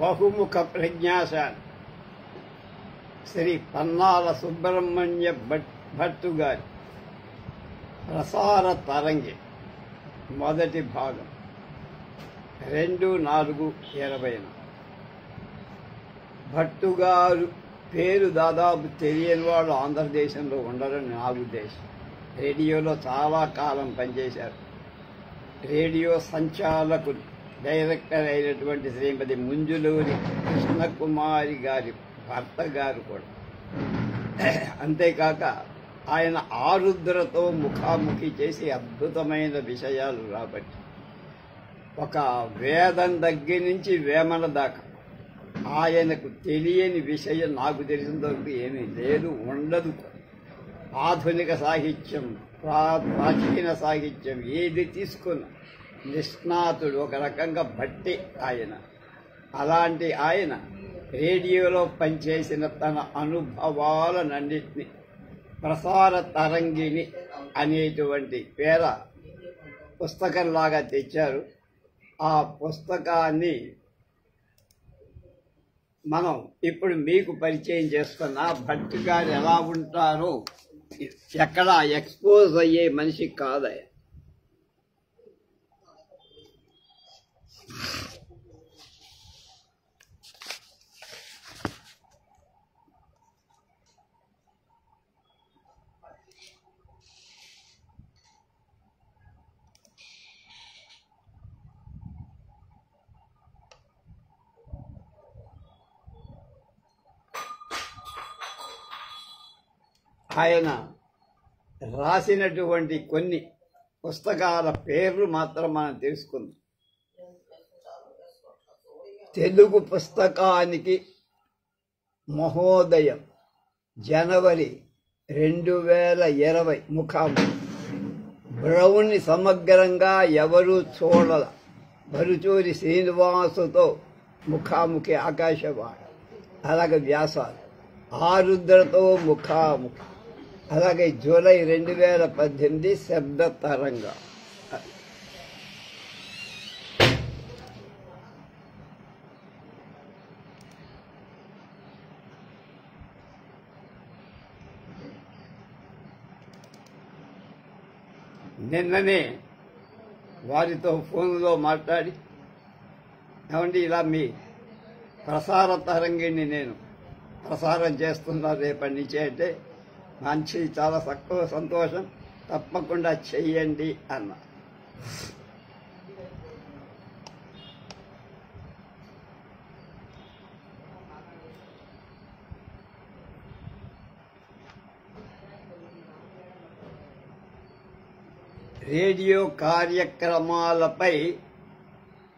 బహుముఖ ప్రజ్ఞాశాలి శ్రీ పన్నాల సుబ్రహ్మణ్య భట్టు గారి ప్రసార తరంగి మొదటి భాగం 2/4/20. భట్టు గారు పేరు దాదాపు తెలియని వాళ్ళు ఆంధ్రదేశంలో ఉండరని నా ఉద్దేశం. రేడియోలో చాలా కాలం పనిచేశారు. రేడియో సంచాలకులు డైరెక్టర్ అయినటువంటి శ్రీమతి ముంజులూరి కృష్ణకుమారి గారి భర్త గారు కూడా. అంతేకాక ఆయన ఆరుద్రతో ముఖాముఖి చేసి అద్భుతమైన విషయాలు రాబట్టి ఒక వేదం దగ్గర నుంచి వేమన దాకా ఆయనకు తెలియని విషయం నాకు తెలిసినంతవరకు ఏమీ లేదు, ఉండదు. ఆధునిక సాహిత్యం, ప్రాచీన సాహిత్యం ఏది తీసుకున్న నిష్ణాతుడు, ఒక రకంగా భట్టి ఆయన. అలాంటి ఆయన రేడియోలో పనిచేసిన తన అనుభవాలన్నింటినీ ప్రసార తరంగిణి అనేటువంటి పేర పుస్తకంలాగా తెచ్చారు. ఆ పుస్తకాన్ని మనం ఇప్పుడు మీకు పరిచయం చేస్తున్నా. భట్టి గారు ఎలా ఉంటారో ఎక్కడ ఎక్స్పోజ్ అయ్యే మనిషి కాదయ. ఆయన రాసినటువంటి కొన్ని పుస్తకాల పేర్లు మాత్రం మనం తెలుసుకుందాం. తెలుగు పుస్తకానికి మహోదయం జనవరి 2020 ముఖాముఖి. బ్రౌన్ని సమగ్రంగా ఎవరూ చూడల భరుచూరి శ్రీనివాసుతో ముఖాముఖి ఆకాశవాణి. అలాగే వ్యాసాలు ఆరుద్రతో ముఖాముఖి. అలాగే జూలై 2018 శబ్ద తరంగా. నిన్ననే వారితో ఫోన్లో మాట్లాడి, ఏమండి ఇలా మీ ప్రసార తరంగిని నేను ప్రసారం చేస్తున్నా రేపటి నుంచి అంటే, మంచి చాలా తక్కువ సంతోషం, తప్పకుండా చెయ్యండి అన్న. రేడియో కార్యక్రమాలపై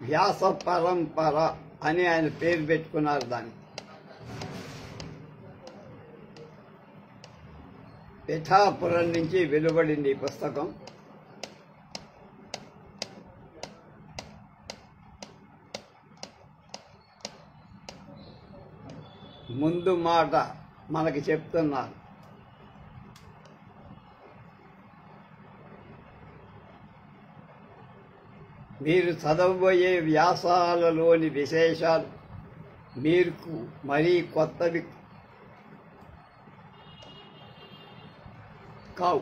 వ్యాస పరంపర అని ఆయన పేరు పెట్టుకున్నారు. దాన్ని పిఠాపురం నుంచి వెలువడింది ఈ పుస్తకం. ముందు మాట మనకి చెప్తున్నాను. మీరు చదవబోయే వ్యాసాలలోని విశేషాలు మీకు మరీ కొత్తవి కావు.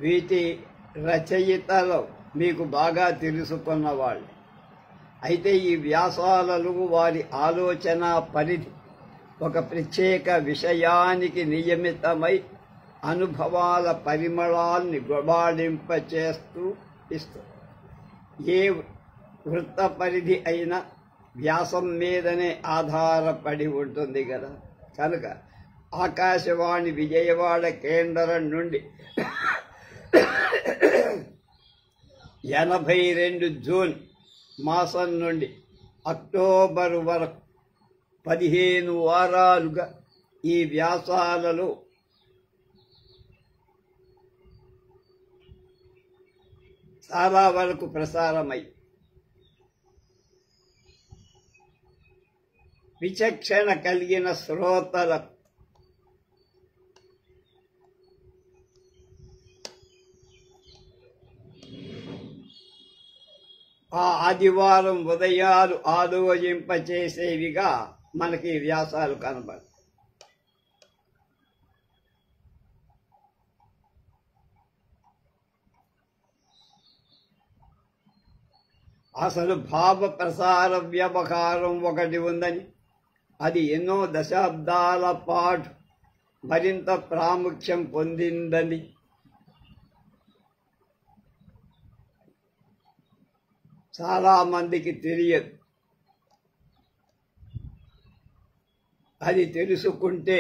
వీటి రచయితలు మీకు బాగా తెలుసుకున్న వాళ్ళు. అయితే ఈ వ్యాసాలలో వారి ఆలోచన పరిధి ఒక ప్రత్యేక విషయానికి నియమితమై అనుభవాల పరిమళాన్ని గుబాళింపచేస్తూ ఇస్తుంది. ఏ వృత్త పరిధి అయినా వ్యాసం మీదనే ఆధారపడి ఉంటుంది కదా. కనుక ఆకాశవాణి విజయవాడ కేంద్రం నుండి 82 జూన్ మాసం నుండి అక్టోబర్ వరకు 15 వారాలుగా ఈ వ్యాసాలలో చాలా వరకు ప్రసారమై విచక్షణ కలిగిన శ్రోతలకు ఆ ఆదివారం ఉదయాలు ఆలోచింపచేసేవిగా మనకి వ్యాసాలు కనబడతాయి. అసలు భావ ప్రసార వ్యవహారం ఒకటి ఉందని, అది ఎన్నో దశాబ్దాల పాటు మరింత ప్రాముఖ్యం పొందిందని చాలా మందికి తెలియదు. అది తెలుసుకుంటే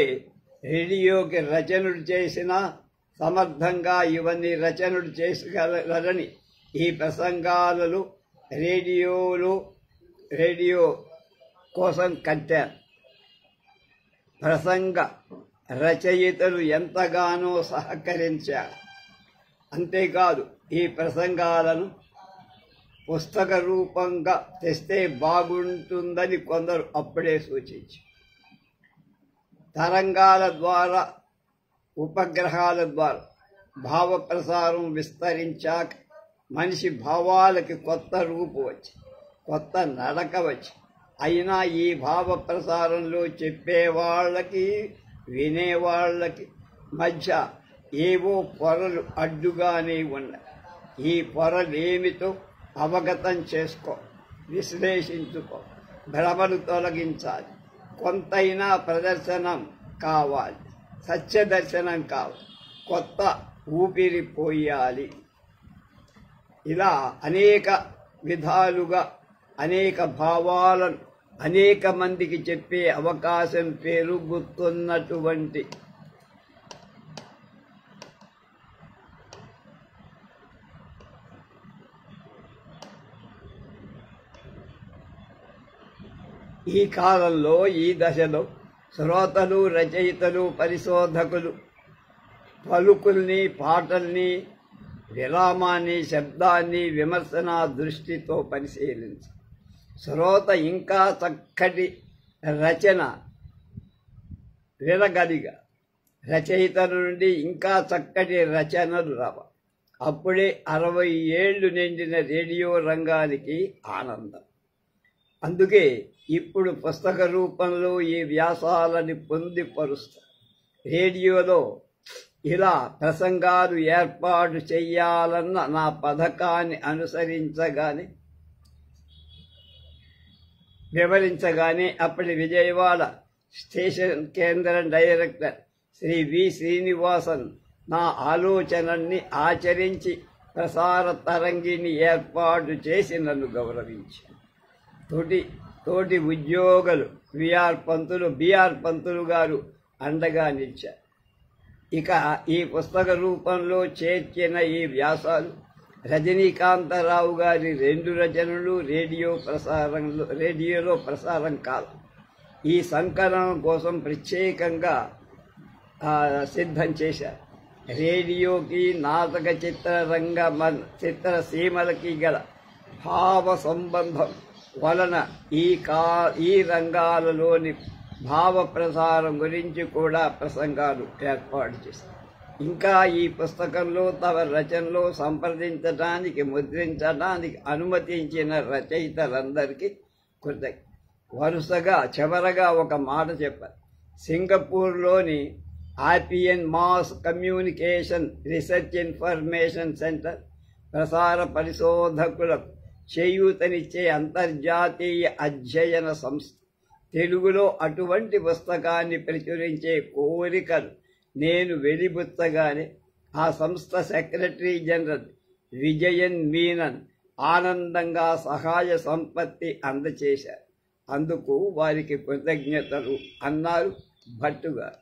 రేడియోకి రచనలు చేసినా సమర్థంగా ఇవన్నీ రచనలు చేసగలరని ఈ ప్రసంగాలలో రేడియో కోసం కట్టారు. ప్రసంగ రచయితలు ఎంతగానో సహకరించారు. అంతేకాదు, ఈ ప్రసంగాలను పుస్తక రూపంగా తెస్తే బాగుంటుందని కొందరు అప్పుడే సూచించారు. తరంగాల ద్వారా, ఉపగ్రహాల ద్వారా భావ ప్రసారం విస్తరించాక మనిషి భావాలకి కొత్త రూపు వచ్చి, కొత్త నడక వచ్చి, అయినా ఈ భావ ప్రసారంలో చెప్పేవాళ్ళకి వినేవాళ్ళకి మధ్య ఏవో పొరలు అడ్డుగానే ఉన్నాయి. ఈ పొరలేమిటో అవగతం చేసుకో, విశ్లేషించుకో, భ్రమను తొలగించాలి. కొంతైనా ప్రదర్శనం కావాలి, సత్య దర్శనం కావాలి, కొత్త ఊపిరి పోయాలి. ఇలా అనేక విధాలుగా అనేక భావాలను అనేక మందికి చెప్పే అవకాశం పెరుగుతున్నటువంటి ఈ కాలంలో, ఈ దశలో శ్రోతలు, రచయితలు, పరిశోధకులు పలుకుల్ని, పాటల్ని, విరామాన్ని, శబ్దాన్ని విమర్శన దృష్టితో పరిశీలించి శ్రోత ఇంకా చక్కటి రచన వినగలిగా, రచయితల నుండి ఇంకా చక్కటి రచనలు రావాలి. అప్పుడే 60 ఏళ్లు నిండిన రేడియో రంగానికి ఆనందం. అందుకే ఇప్పుడు పుస్తక రూపంలో ఈ వ్యాసాలని పొందుపరుస్తారు. రేడియోలో ఇలా ప్రసంగాలు ఏర్పాటు చెయ్యాలన్న నా పథకాన్ని వివరించగానే అప్పటి విజయవాడ స్టేషన్ కేంద్ర డైరెక్టర్ శ్రీ వి శ్రీనివాసన్ నా ఆలోచనల్ని ఆచరించి ప్రసార తరంగిని ఏర్పాటు చేసి నన్ను గౌరవించారు. తోటి ఉద్యోగులు బిఆర్ పంతులు గారు అండగా నిలిచారు. ఇక ఈ పుస్తక రూపంలో చేర్చిన ఈ వ్యాసాలు రజనీకాంతరావు గారి 2 రచనలు రేడియోలో ప్రసారం కాదు. ఈ సంకలనం కోసం ప్రత్యేకంగా సిద్ధం చేశారు. రేడియోకి, నాటక చిత్రసీమలకి గల భావ సంబంధం వలన ఈ రంగాలలోని భావ ప్రసారం గురించి కూడా ప్రసంగాలు ఏర్పాటు చేశారు. ఇంకా ఈ పుస్తకంలో తమ రచనలో సంప్రదించడానికి, ముద్రించడానికి అనుమతించిన రచయితలందరికీ కృతజ్ఞతలు. వరుసగా చివరగా ఒక మాట చెప్పారు. సింగపూర్లోని RPN mass communication research information centre ప్రసార పరిశోధకులకు చేయూతనిచ్చే అంతర్జాతీయ అధ్యయన సంస్థ తెలుగులో అటువంటి పుస్తకాన్ని ప్రచురించే కోరికను నేను వెలిబుచ్చగానే ఆ సంస్థ సెక్రటరీ జనరల్ విజయన్ మీనన్ ఆనందంగా సహాయ సంపత్తి అందచేశారు. అందుకు వారికి కృతజ్ఞతలు అన్నారు భట్టు గారు.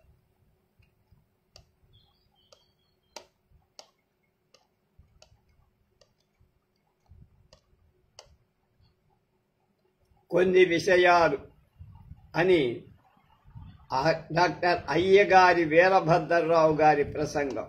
కొన్ని విషయాలు అని డాక్టర్ అయ్యగారి వీరభద్రరావు గారి ప్రసంగం.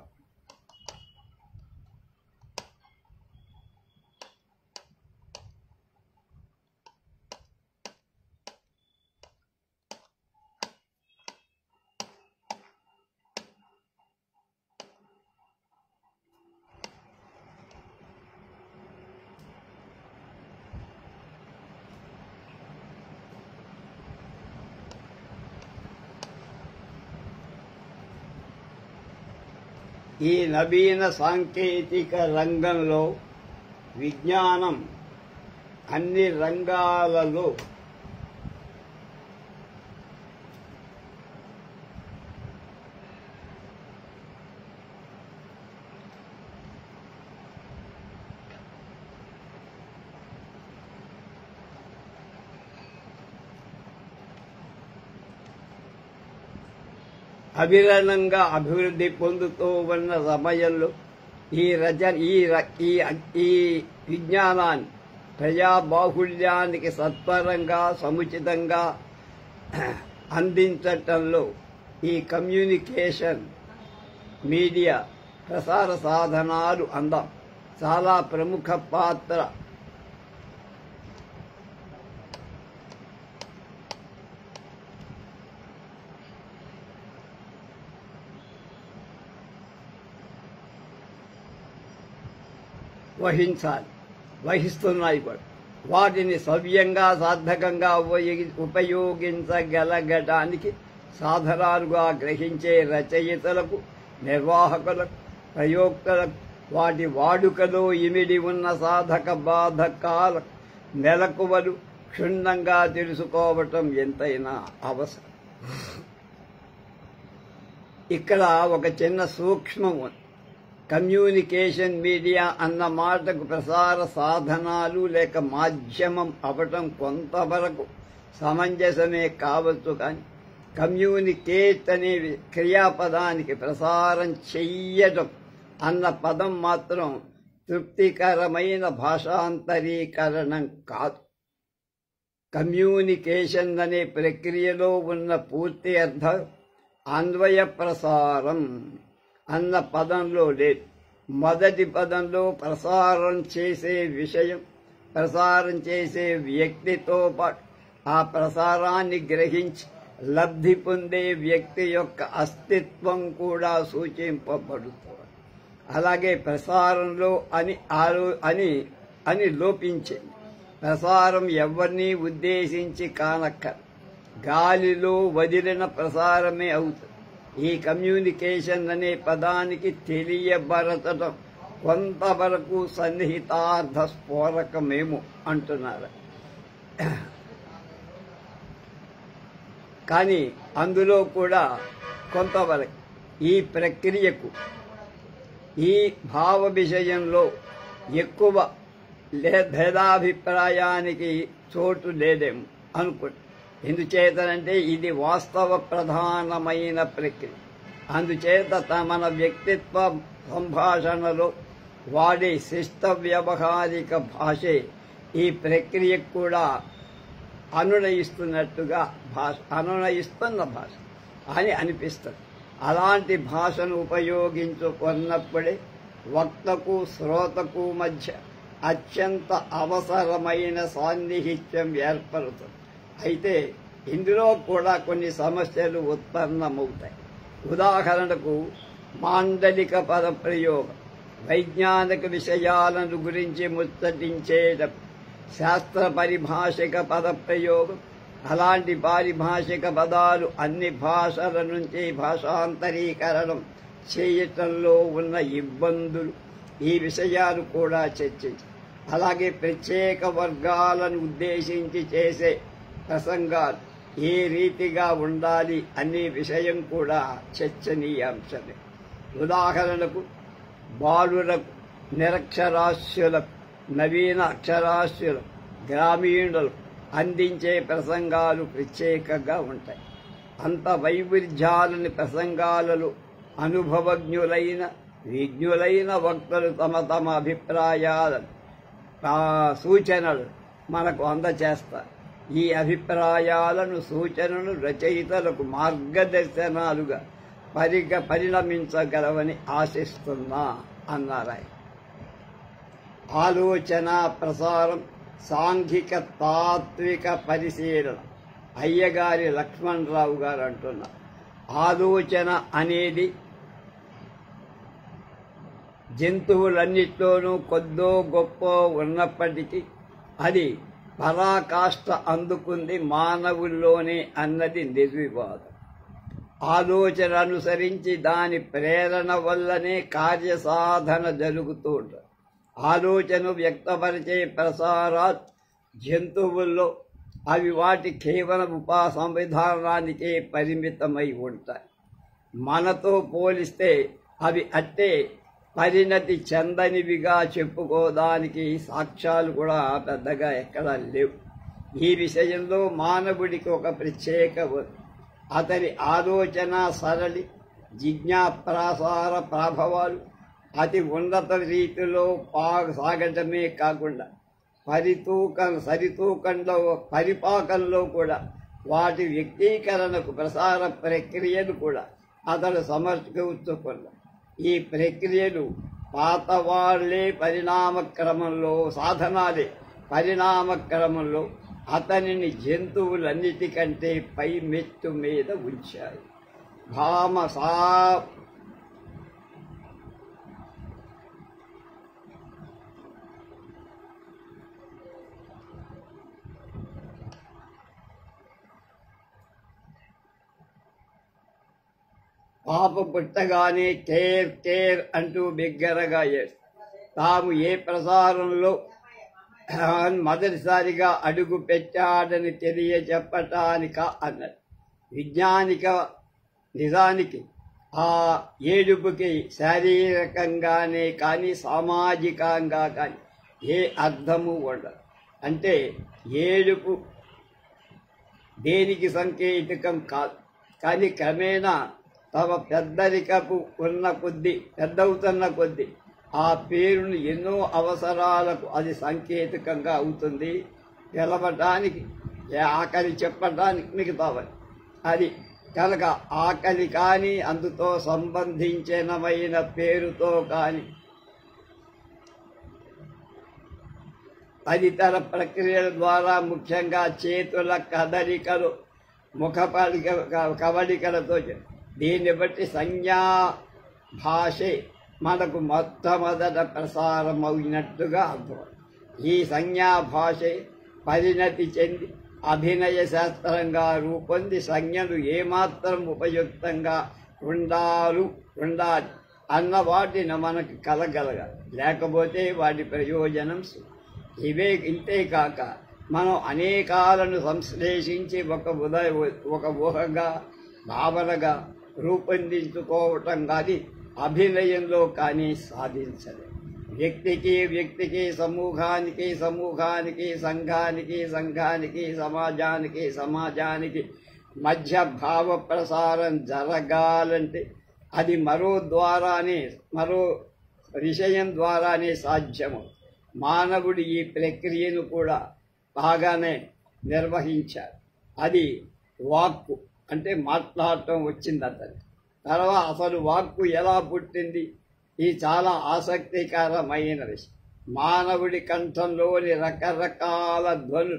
ఈ నవీన సాంకేతిక రంగంలో విజ్ఞానం అన్ని రంగాలలో అవిరళంగా అభివృద్ధి పొందుతూ ఉన్న సమయంలో ఈ విజ్ఞానాన్ని ప్రజాబాహుళ్యానికి సత్వరంగా సముచితంగా అందించటంలో ఈ కమ్యూనికేషన్ మీడియా ప్రసార సాధనాలు చాలా ప్రముఖ పాత్ర వహిస్తున్నాయి కూడా. వాటిని సవ్యంగా సార్థకంగా ఉపయోగించగలగడానికి సాధనాలుగా గ్రహించే రచయితలకు, నిర్వాహకులకు, ప్రయోక్తలకు వాటి వాడుకలో ఇమిడి ఉన్న సాధక బాధకాల మెలకువలు క్షుణ్ణంగా తెలుసుకోవటం ఎంతైనా అవసరం. ఇక్కడ ఒక చిన్న సూక్ష్మం ఉంది. కమ్యూనికేషన్ మీడియా అన్న మాటకు ప్రసార సాధనాలు లేక మాధ్యమం అవటం కొంతవరకు సమంజసమే కావచ్చు, కానీ కమ్యూనికేట్ అనే క్రియాపదానికి ప్రసారం చెయ్యటం అన్న పదం మాత్రం తృప్తికరమైన భాషాంతరీకరణం కాదు. కమ్యూనికేషన్ అనే ప్రక్రియలో ఉన్న పూర్తి అర్థం అన్వయ ప్రసారం అన్న పదంలో లేదు. మొదటి పదంలో ప్రసారం చేసే విషయం, ప్రసారం చేసే వ్యక్తితో పాటు ఆ ప్రసారాన్ని గ్రహించి లబ్ధి పొందే వ్యక్తి యొక్క అస్తిత్వం కూడా సూచింపబడుతుంది. అలాగే ప్రసారంలో అని లోపించింది. ప్రసారం ఎవరిని ఉద్దేశించి కానక్కర్, గాలిలో వదిలిన ప్రసారమే అవుతుంది. ఈ కమ్యూనికేషన్ అనే పదానికి తెలియబరచడం కొంతవరకు సన్నిహితార్థ స్ఫోరకమేమో అంటున్నారు. కానీ అందులో కూడా కొంతవరకు ఈ ప్రక్రియకు, ఈ భావ విషయంలో ఎక్కువ భేదాభిప్రాయానికి చోటు లేదేమో అనుకుంటా. ఎందుచేతనంటే ఇది వాస్తవ ప్రధానమైన ప్రక్రియ. అందుచేత మన వ్యక్తిత్వ సంభాషణలో వాడే శిష్ట వ్యవహారిక భాషే ఈ ప్రక్రియకు కూడా అనునయిస్తున్న భాష అని అనిపిస్తుంది. అలాంటి భాషను ఉపయోగించుకున్నప్పుడే వక్తకు శ్రోతకు మధ్య అత్యంత అవసరమైన సాన్నిహిత్యం ఏర్పడుతుంది. అయితే ఇందులో కూడా కొన్ని సమస్యలు ఉత్పన్నమవుతాయి. ఉదాహరణకు మాండలిక పదప్రయోగం, వైజ్ఞానిక విషయాలను గురించి ముచ్చటించేటప్పుడు శాస్త్ర పరిభాషిక పదప్రయోగం, అలాంటి పారిభాషిక పదాలు అన్ని భాషల నుంచి భాషాంతరీకరణం చేయటంలో ఉన్న ఇబ్బందులు, ఈ విషయాలు కూడా చర్చించి, అలాగే ప్రత్యేక వర్గాలను ఉద్దేశించి చేసే ప్రసంగాలు ఏ రీతిగా ఉండాలి అనే విషయం కూడా చర్చనీయాంశమే. ఉదాహరణకు బాలులకు, నిరక్షరాస్యులకు, నవీన అక్షరాస్యులకు, గ్రామీణులకు అందించే ప్రసంగాలు ప్రత్యేకంగా ఉంటాయి. అంత వైవిధ్యాలని ప్రసంగాలలో అనుభవజ్ఞులైన విజ్ఞులైన వక్తలు తమ అభిప్రాయాలను, సూచనలు మనకు అందచేస్తారు. ఈ అభిప్రాయాలను, సూచనలు రచయితలకు మార్గదర్శనాలుగా పరిణమించగలవని ఆశిస్తున్నా అన్నారు. ఆలోచన ప్రసారం, సాంఘిక తాత్విక పరిశీలన. అయ్యగారి లక్ష్మణరావు గారు అంటున్నారు, ఆలోచన అనేది జంతువులన్నిట్లోనూ కొద్దో గొప్ప ఉన్నప్పటికీ అది పరాకాష్ఠ అందుకుంది మానవుల్లోనే అన్నది నిర్వివాదం. ఆలోచన అనుసరించి దాని ప్రేరణ వల్లనే కార్యసాధన జరుగుతూ ఉంటుంది. ఆలోచన వ్యక్తపరిచే ప్రసారాత్ జంతువుల్లో అవి వాటి కేవలం సంవిధానానికే పరిమితమై ఉంటాయి. మనతో పోలిస్తే అవి అట్టే పరిణతి చెందనివిగా చెప్పుకోవడానికి సాక్ష్యాలు కూడా పెద్దగా ఎక్కడా లేవు. ఈ విషయంలో మానవుడికి ఒక ప్రత్యేక అతని ఆలోచన సరళి జిజ్ఞాప్రసార ప్రభావాలు అతి ఉన్నత రీతిలో సాగటమే కాకుండా పరిపాకంలో కూడా వాటి వ్యక్తీకరణకు ప్రసార ప్రక్రియను కూడా అతడు సమర్పించుకున్నాడు. ఈ ప్రక్రియలు పాత వాళ్లే సాధనాలే పరిణామక్రమంలో అతనిని జంతువులన్నిటికంటే పై మెట్టు మీద ఉంచాయి. పాప పుట్టగానే కేర్ కేర్ అంటూ బిగ్గరగా తాము ఏ ప్రసారంలో మొదటిసారిగా అడుగు పెట్టాడని తెలియచెప్పటానిక అన్నది. నిజానికి ఆ ఏడుపుకి శారీరకంగానే కానీ సామాజికంగా కానీ ఏ అర్థము ఉండదు. అంటే ఏడుపు దేనికి సంకేతకం కాదు, కానీ క్రమేణా తమ పెద్దవుతున్న కొద్దీ ఆ పేరును ఎన్నో అవసరాలకు అది సంకేతకంగా అవుతుంది. గెలవటానికి ఆకలి చెప్పటానికి మిగతావని అది కనుక ఆకలి కానీ అందుతో సంబంధించినమైన పేరుతో కానీ తదితర ప్రక్రియల ద్వారా ముఖ్యంగా చేతుల కదలికలు ముఖ కవళికలతో దీన్ని బట్టి సంజ్ఞా భాషే మనకు మొట్టమొదట ప్రసారమైనట్టుగా అర్థం. ఈ సంజ్ఞా భాషే పరిణతి చెంది అభినయ శాస్త్రంగా రూపొంది సంజ్ఞలు ఏమాత్రం ఉపయుక్తంగా ఉండాలి అన్న వాటిని మనకు కలగలగా, లేకపోతే వాటి ప్రయోజనం ఇంతేకాక మనం అనేకాలను సంశ్లేషించి ఒక ఊహగా భావనగా రూపొందించుకోవటం కానీ అభినయంలో కానీ సాధించలేదు. వ్యక్తికి సమూహానికి సంఘానికి సమాజానికి మధ్య భావ ప్రసారం జరగాలంటే అది మరో విషయం ద్వారానే సాధ్యము. మానవుడు ఈ ప్రక్రియను కూడా బాగానే నిర్వహించాడు. అది వాక్కు అంటే మాట్లాడటం వచ్చింది అతను. తర్వాత అసలు వాక్కు ఎలా పుట్టింది? ఇది చాలా ఆసక్తికరమైన విషయం. మానవుడి కంఠంలోని రకరకాల ధ్వనులు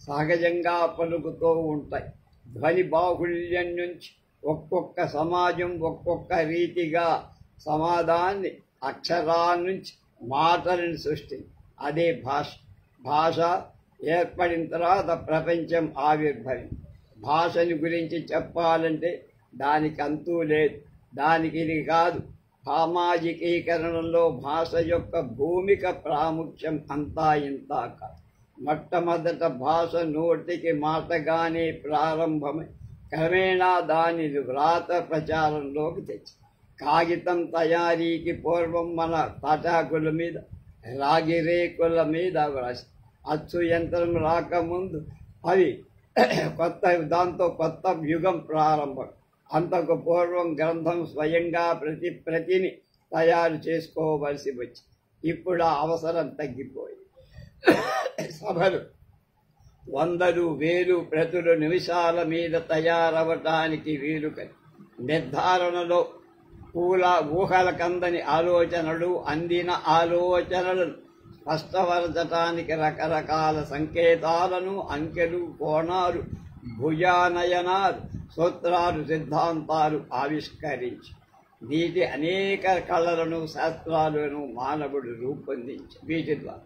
సహజంగా పలుకుతూ ఉంటాయి. ధ్వని బాహుళ్యం నుంచి ఒక్కొక్క సమాజం ఒక్కొక్క రీతిగా సమాధాన్ని అక్షరాల నుంచి మాటలను సృష్టించి అదే భాష ఏర్పడిన తర్వాత ప్రపంచం ఆవిర్భవించింది. భాషని గురించి చెప్పాలంటే దానికి అంతూ లేదు. దానికి ఇది కాదు. సామాజికీకరణలో భాష యొక్క భూమిక ప్రాముఖ్యం అంతా ఇంత కాదు. మొట్టమొదట భాష నోటికి మాటగానే ప్రారంభమై క్రమేణా దానిని వ్రాత ప్రచారంలోకి తెచ్చి కాగితం తయారీకి పూర్వం మన తాటాకుల మీద రాగిరేకుల మీద వ్రాసి అచ్చు యంత్రం రాకముందు అది దాంతో కొత్త యుగం ప్రారంభం. అంతకు పూర్వం గ్రంథం స్వయంగా ప్రతిని తయారు చేసుకోవలసి వచ్చి ఇప్పుడు ఆ అవసరం తగ్గిపోయి సభలు 100,000 ప్రతులు నిమిషాల మీద తయారవటానికి వీలుకని నిర్ధారణలో ఊహలకందని ఆలోచనలు అందిన ఆలోచనలను స్పష్టపరచటానికి రకరకాల సంకేతాలను అంకెలు కోణాలు భుజానయనాలు సూత్రాలు సిద్ధాంతాలు ఆవిష్కరించి వీటి అనేక కళలను శాస్త్రాలను మానవుడు రూపొందించి వీటి ద్వారా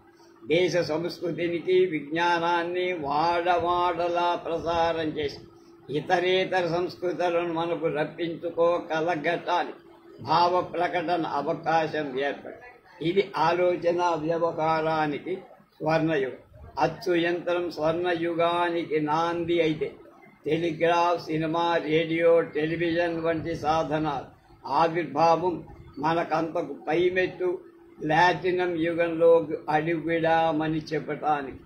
దేశ సంస్కృతికి విజ్ఞానాన్ని వాడవాడలా ప్రసారం చేసి ఇతరేతర సంస్కృతులను మనకు రప్పించుకోగలగటానికి భావ ప్రకటన అవకాశం ఏర్పడి ఇది ఆలోచన వ్యవహారానికి స్వర్ణయుగం. అచ్చు యంత్రం స్వర్ణయుగానికి నాంది అయితే టెలిగ్రాఫ్, సినిమా, రేడియో, టెలివిజన్ వంటి సాధనాలు ఆవిర్భావం మనకంతకు పైమెట్టు ప్లాటినం యుగంలోకి అడుగుడామని చెప్పటానికి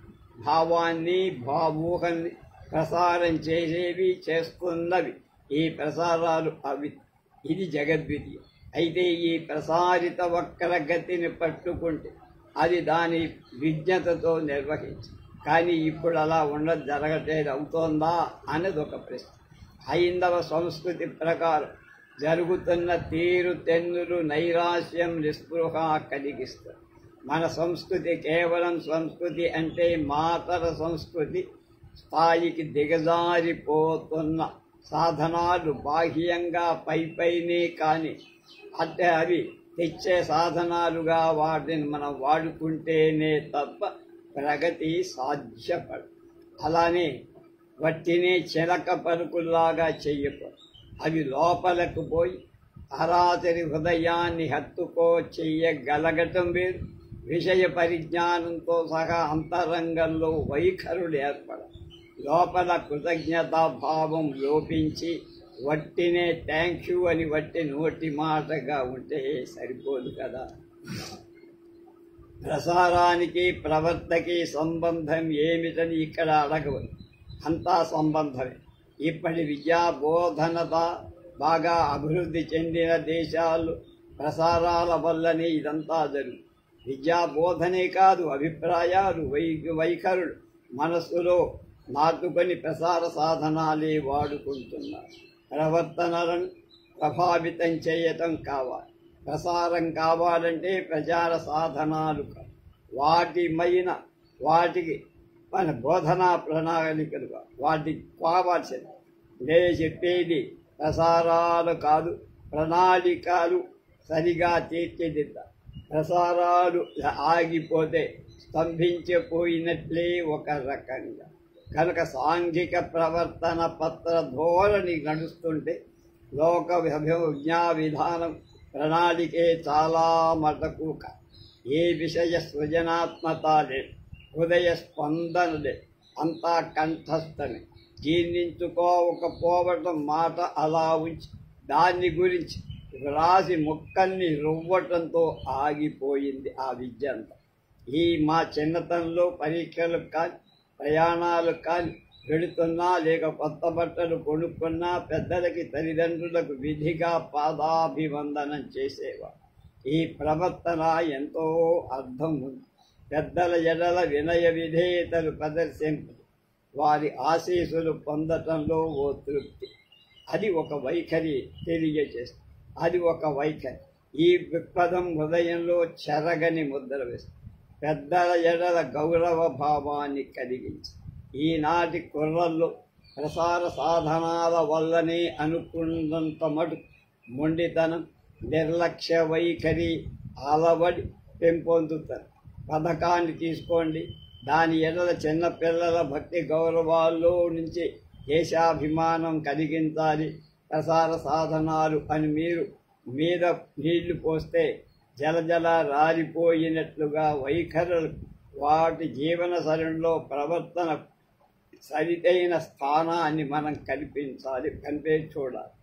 భావాన్ని భావూహాన్ని ప్రసారం చేసేవి చేస్తున్నవి ఈ ప్రసారాలు అవి. ఇది జగద్వితీయం. అయితే ఈ ప్రసారిత వక్రగతిని పట్టుకుంటే అది దాని విజ్ఞతతో నిర్వహించి కానీ ఇప్పుడు అలా జరగట్లేదు అవుతోందా అనేది ఒక ప్రశ్న. హైందవ సంస్కృతి ప్రకారం జరుగుతున్న తీరు తెన్నులు నైరాశ్యం నిస్పృహ కలిగిస్తారు. మన సంస్కృతి కేవలం సంస్కృతి అంటే మాతర సంస్కృతి స్థాయికి దిగజారిపోతున్న సాధనాలు బాహ్యంగా పైనే కానీ అంటే అవి తెచ్చే సాధనాలుగా వాటిని మనం వాడుకుంటేనే తప్ప ప్రగతి సాధ్యపడదు. అలానే వట్టినే చిలక పలుకుల్లాగా చెయ్యకూడదు. అవి లోపలకు పోయి అరాచరి హృదయాన్ని హత్తుకో చెయ్యగలగటం వేరు. విషయ పరిజ్ఞానంతో సహా అంతరంగంలో వైఖరులు ఏర్పడాలి. లోపల కృతజ్ఞతాభావం లోపించి వట్టినే థ్యాంక్ యూ అని వట్టి నోటి మాటగా ఉంటే సరిపోదు కదా. ప్రసారానికి ప్రవర్తకి సంబంధం ఏమిటని ఇక్కడ అడగవచ్చు. అంతా సంబంధమే. ఇప్పటి విద్యా బోధనత బాగా అభివృద్ధి చెందిన దేశాలు ప్రసారాల వల్లనే ఇదంతా జరుగుతుంది. విద్యా బోధనే కాదు, అభిప్రాయాలు వైఖరులు మనస్సులో నాటుకొని ప్రసార సాధనాలే వాడుకుంటున్నారు. ప్రవర్తనలను ప్రభావితం చేయటం కావాలి. ప్రసారం కావాలంటే ప్రచార సాధనాలు వాటికి మన బోధనా ప్రణాళికలు వాటికి కావాల్సింది. నేను చెప్పేది ప్రసారాలు కాదు, ప్రణాళికలు సరిగా తీర్చిదిద్దాలి. ప్రసారాలు ఆగిపోతే స్తంభించిపోయినట్లే ఒక రకంగా. కనుక సాంఘిక ప్రవర్తన పత్ర ధోరణి నడుస్తుంటే లోక విజ్ఞా విధానం ప్రణాళికే చాలా మటుకు ఏ విషయ సృజనాత్మత లేదు, హృదయ స్పందన లేదు, అంతా కంఠస్థమే. జీర్ణించుకోకపోవటం మాట అలా ఉంచి దాన్ని గురించి రాసి ముక్కల్ని రువ్వటంతో ఆగిపోయింది ఆ విద్య అంతా. ఈ మా చిన్నతనంలో పరీక్షలు కానీ ప్రయాణాలు కానీ వెళుతున్నా లేక కొత్త బట్టలు కొనుక్కున్నా పెద్దలకి తల్లిదండ్రులకు విధిగా పాదాభివందనం చేసేవారు. ఈ ప్రవర్తన ఎంతో అర్థం ఉంది. పెద్దల ఎడల వినయ విధేయతలు ప్రదర్శింపు వారి ఆశీస్సులు పొందటంలో ఓ తృప్తి. అది ఒక వైఖరి తెలియజేస్తుంది. అది ఒక వైఖరి. ఈ దృక్పథం హృదయంలో చెరగని ముద్ర వేస్తుంది. పెద్దల ఎడల గౌరవ భావాన్ని కలిగించి ఈనాటి కుర్రల్లో ప్రసార సాధనాల వల్లనే అనుకున్నంత మటు మొండితనం, నిర్లక్ష్య వైఖరి అలవడి పెంపొందుతారు. పథకాన్ని తీసుకోండి, దాని ఎడల చిన్నపిల్లల భక్తి గౌరవాల్లో నుంచి దేశాభిమానం కలిగించాలి. ప్రసార సాధనాలు అని మీరు మీద నీళ్లు పోస్తే జలజల రాలిపోయినట్లుగా వైఖరులు వాటి జీవన సరణిలో ప్రవర్తన సరిదైన స్థానాన్ని మనం కనిపే చూడాలి.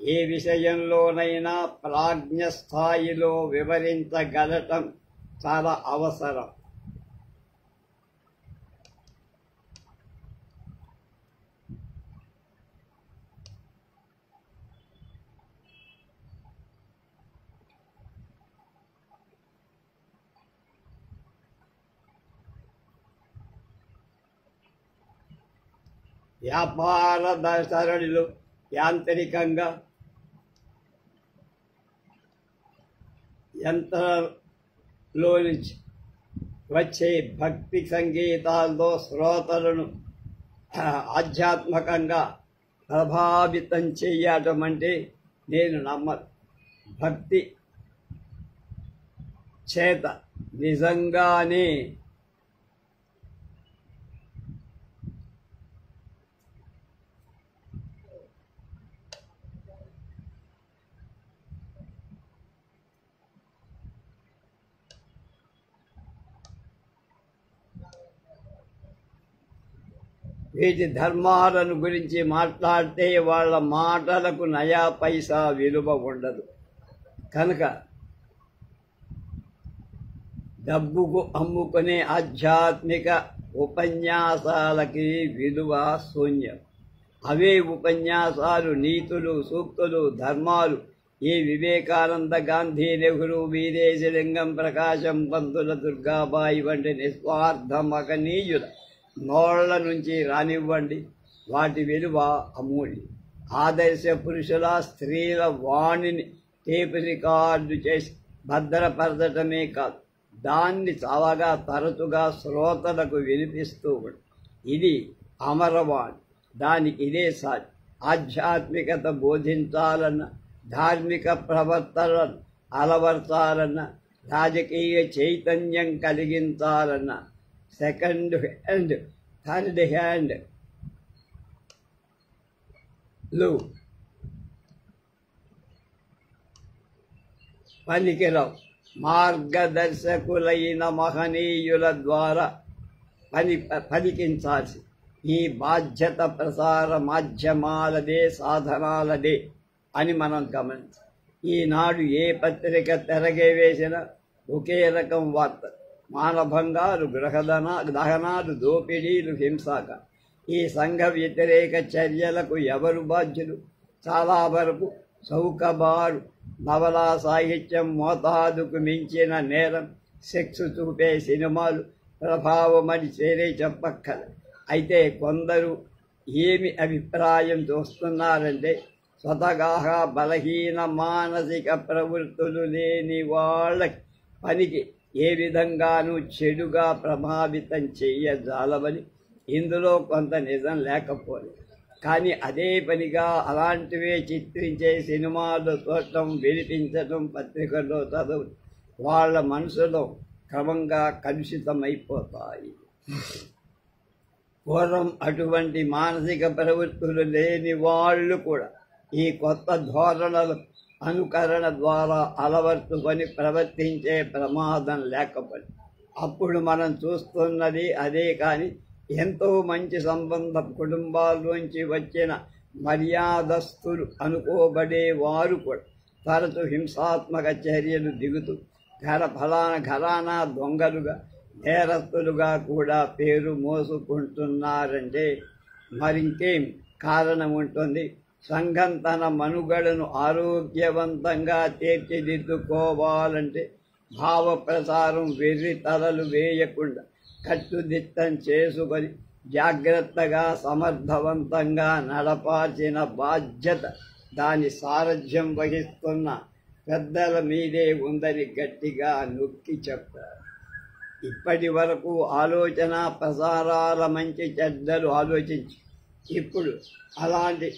ఏ విషయంలోనైనా ప్రాజ్ఞ స్థాయిలో వివరించగలటం చాలా అవసరం. వ్యాపార సరళిలో యాంత్రికంగా యంత్రంలో నుంచి వచ్చే భక్తి సంగీతాలతో శ్రోతలను ఆధ్యాత్మికంగా ప్రభావితం చేయటం అంటే నేను నమ్మను. భక్తి చేత నిజంగానే వీటి ధర్మాలను గురించి మాట్లాడితే వాళ్ళ మాటలకు నయా పైసా విలువ ఉండదు. కనుక డబ్బుకు అమ్ముకునే ఆధ్యాత్మిక ఉపన్యాసాలకి విలువ శూన్యం. అవే ఉపన్యాసాలు, నీతులు, సూక్తులు, ధర్మాలు ఈ వివేకానంద, గాంధీ, నెహ్రూ, వీరేశలింగం, ప్రకాశం పంతుల, దుర్గాబాయి వంటి నిస్వార్థ మహనీయుల నోళ్ల నుంచి రానివ్వండి. వాటి విలువ అమూల్యం. ఆదర్శ పురుషుల, స్త్రీల వాణిని టేపు రికార్డు చేసి భద్రపరచటమే కాదు, దాన్ని చాలా తరచుగా శ్రోతలకు వినిపిస్తూ ఉంటుంది. ఇది అమరవాణి. దానికి ఇదే సాటి. ఆధ్యాత్మికత బోధించాలన్న, ధార్మిక ప్రవర్తనను అలవర్చాలన్న, రాజకీయ చైతన్యం కలిగించాలన్న సెకండ్ హ్యాండ్, థర్డ్ హ్యాండ్ లు పనికిరావు. మార్గదర్శకులైన మహనీయుల ద్వారా పలికించాల్సి ఈ బాధ్యత ప్రసార మాధ్యమాలదే, సాధనాలదే అని మనం గమనించాలి. ఈనాడు ఏ పత్రిక తెరగే వేసినా ఒకే రకం వార్త. మానభంగాలు, దహనాలు, దోపిడీలు, హింసాక. ఈ సంఘ వ్యతిరేక చర్యలకు ఎవరు బాధ్యులు? చాలా వరకు చౌకబారు నవలా సాహిత్యం, మోతాదుకు మించిన నేరం, సెక్స్ చూపే సినిమాలు ప్రభావమని చేరే చెప్పక్కల. అయితే కొందరు ఏమి అభిప్రాయం చూస్తున్నారంటే, స్వతగా బలహీన మానసిక ప్రవృత్తులు లేని వాళ్ళకి పనికి ఏ విధంగానూ చెడుగా ప్రభావితం చెయ్యజాలవని. ఇందులో కొంత నిజం లేకపోలేదు. కానీ అదే పనిగా అలాంటివే చిత్రించే సినిమాలు చూడటం, వినిపించటం, పత్రికల్లో చదవడం వాళ్ళ మనసులో క్రమంగా కలుషితమైపోతాయి. పూర్వం అటువంటి మానసిక ప్రవృత్తులు లేని వాళ్ళు కూడా ఈ కొత్త ధోరణుల అనుకరణ ద్వారా అలవర్చుకొని ప్రవర్తించే ప్రమాదం లేకపోయి. అప్పుడు మనం చూస్తున్నది అదే. కానీ ఎంతో మంచి సంబంధ కుటుంబాల్లోంచి వచ్చిన మర్యాదస్తులు అనుకోబడే వారు కూడా తరచు హింసాత్మక చర్యలు దిగుతూ ఘరానా దొంగలుగా, నేరస్తులుగా కూడా పేరు మోసుకుంటున్నారంటే మరింకేం కారణం ఉంటుంది? సంఘం తన మనుగడను ఆరోగ్యవంతంగా తీర్చిదిద్దుకోవాలంటే భావ ప్రసారం వెర్రి తలలు వేయకుండా కట్టుదిట్టం చేసుకొని జాగ్రత్తగా, సమర్థవంతంగా నడపాల్సిన బాధ్యత దాని సారథ్యం వహిస్తున్న పెద్దల మీదే ఉందని గట్టిగా నొక్కి చెప్పారు. ఇప్పటి వరకు ఆలోచన ప్రసారాల మంచి చెడ్డలు ఆలోచించి ఇప్పుడు అలాంటి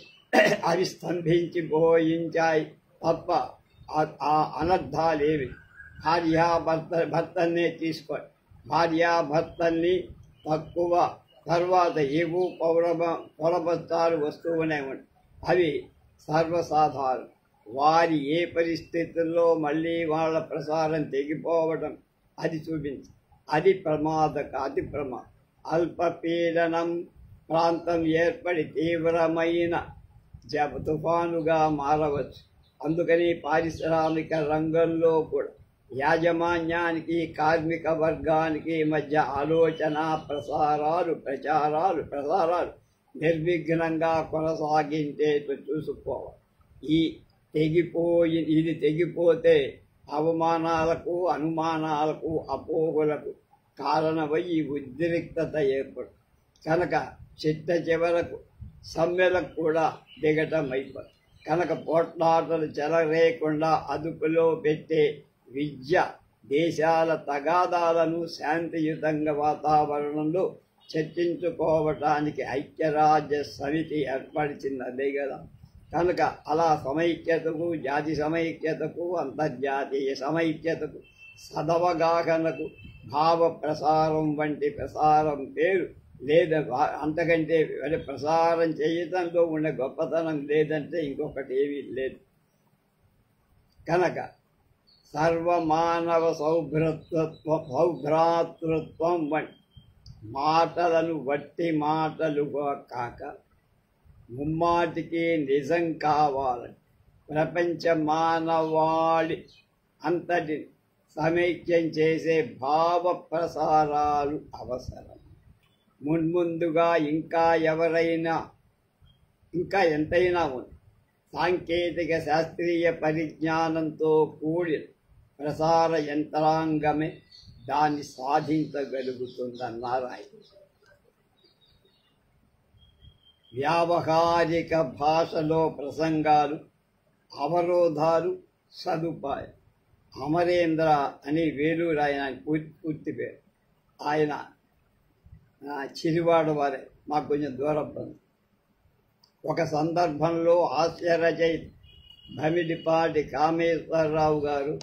అవి స్తంభించిపోయించాయి తప్ప ఆ అనర్థాలేవి. భర్తల్నే తీసుకోండి. భార్యాభర్తల్ని తక్కువ తర్వాత ఏవో పొరబత్తాలు వస్తూనే ఉంటాయి. అవి సర్వసాధారణం. వారి ఏ పరిస్థితుల్లో మళ్ళీ వాళ్ళ ప్రసారం తెగిపోవడం అది చూపించి అది అతి ప్రమాదం. అల్పపీడనం ప్రాంతం ఏర్పడి తీవ్రమైన తుఫానుగా మారవచ్చు. అందుకని పారిశ్రామిక రంగంలో కూడా యాజమాన్యానికి, కార్మిక వర్గానికి మధ్య ఆలోచన ప్రసారాలు నిర్విఘ్నంగా కొనసాగించేట్టు చూసుకోవాలి. ఇది తెగిపోతే అవమానాలకు, అనుమానాలకు, అపోహలకు కారణమై ఉద్రిక్తత ఏర్పడు. కనుక చివరకు సమ్మెలకు కూడా దిగటం అయిపోతుంది. కనుక పోట్లాటలు చెలరేయకుండా అదుపులో పెట్టే విద్య దేశాల తగాదాలను శాంతియుతంగా వాతావరణంలో చర్చించుకోవటానికి ఐక్యరాజ్య సమితి ఏర్పరిచినదే కదా. కనుక అలా సమైక్యతకు, జాతి సమైక్యతకు, అంతర్జాతీయ సమైక్యతకు, సదవగాహనకు భావ ప్రసారం వంటి ప్రసారం పేరు లేదా అంతకంటే ప్రసారం చేయటంలో ఉండే గొప్పతనం లేదంటే ఇంకొకటి ఏమీ లేదు. కనుక సర్వమానవ సౌభ్రాతృత్వం వంటి మాటలను వట్టి మాటలుగా కాక ముమ్మాటికి నిజం కావాలని ప్రపంచ మానవాళి అంతటి సమైక్యం చేసే భావ ప్రసారాలు అవసరం. మున్ముందుగా ఇంకా ఎంతైనా ఉంది. సాంకేతిక శాస్త్రీయ పరిజ్ఞానంతో కూడిన ప్రసార యంత్రాంగమే దాన్ని సాధించగలుగుతుందన్నారు ఆయన. వ్యావహారిక భాషలో ప్రసంగాలు, అవరోధాలు, సదుపాయం. అమరేంద్ర అని వేలూరు ఆయన పూర్తి పేరు. ఆయన చిరివాడ వారే, మాకు కొంచెం దూరం ఉంది. ఒక సందర్భంలో హాస్య రచయిత భమిడిపాటి కామేశ్వరరావు గారు